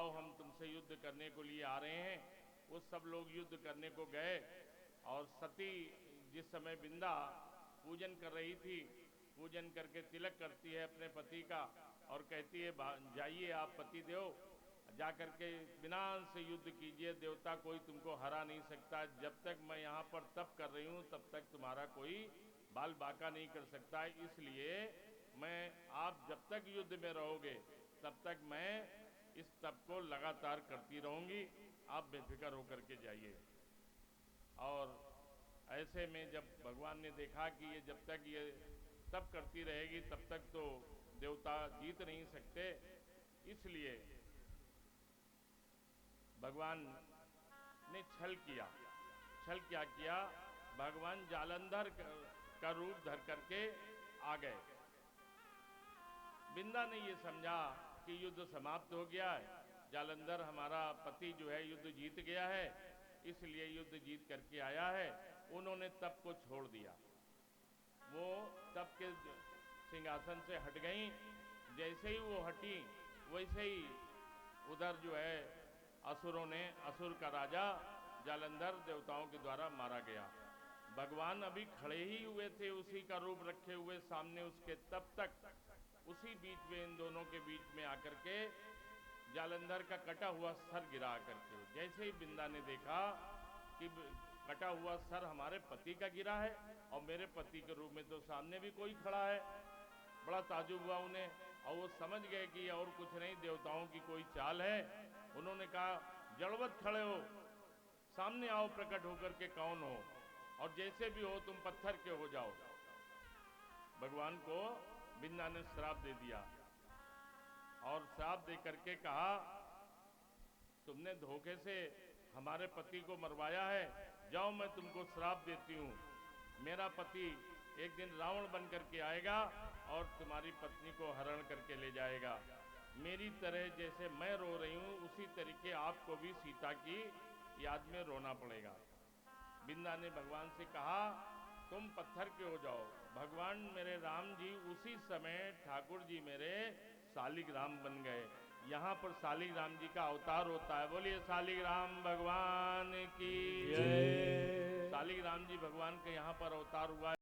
आओ हम तुमसे युद्ध करने को लिए आ रहे हैं। वो सब लोग युद्ध करने को गए और सती जिस समय बिंदा पूजन कर रही थी, पूजन करके तिलक करती है अपने पति का और कहती है जाइए आप पति देव, जा करके विनाश से युद्ध कीजिए, देवता कोई तुमको हरा नहीं सकता। जब तक मैं यहाँ पर तप कर रही हूँ तब तक तुम्हारा कोई बाल बाका नहीं कर सकता, इसलिए मैं आप जब तक युद्ध में रहोगे तब तक मैं इस तप को लगातार करती रहूंगी, आप बेफिक्र होकर के जाइए। और ऐसे में जब भगवान ने देखा कि ये जब तक ये तप करती रहेगी तब तक तो देवता जीत नहीं सकते, इसलिए भगवान ने छल किया। छल क्या किया? भगवान जालंधर का रूप धर करके आ गए। बिंदा ने ये समझा कि युद्ध समाप्त हो गया है, जालंधर हमारा पति जो है युद्ध जीत गया है, इसलिए युद्ध जीत करके आया है। उन्होंने तप को छोड़ दिया, वो तप के सिंहासन से हट गई। जैसे ही वो हटी वैसे ही उधर जो है असुरों ने, असुर का राजा जालंधर देवताओं के द्वारा मारा गया। भगवान अभी खड़े ही हुए थे उसी का रूप रखे हुए सामने उसके, तब तक उसी बीच में इन दोनों के बीच में आकर के जालंधर का कटा हुआ सर गिरा करके, जैसे ही बिंदा ने देखा कि कटा हुआ सर हमारे पति का गिरा है और मेरे पति के रूप में तो सामने भी कोई खड़ा है, बड़ा ताजुब हुआ उन्हें। और वो समझ गए कि और कुछ नहीं, देवताओं की कोई चाल है। उन्होंने कहा जड़वत खड़े हो, सामने आओ, प्रकट होकर के कौन हो, और जैसे भी हो तुम पत्थर के हो जाओ। भगवान को बिंदा ने श्राप दे दिया और श्राप दे करके कहा तुमने धोखे से हमारे पति को मरवाया है, जाओ मैं तुमको श्राप देती हूँ। मेरा पति एक दिन रावण बन करके आएगा और तुम्हारी पत्नी को हरण करके ले जाएगा। मेरी तरह जैसे मैं रो रही हूँ उसी तरीके आपको भी सीता की याद में रोना पड़ेगा। बिंदा ने भगवान से कहा तुम पत्थर के हो जाओ। भगवान मेरे राम जी उसी समय ठाकुर जी मेरे शालिग्राम बन गए। यहाँ पर शालिग्राम जी का अवतार होता है, बोलिए शालिग्राम भगवान की जय। शालिग्राम जी भगवान के यहाँ पर अवतार हुआ है।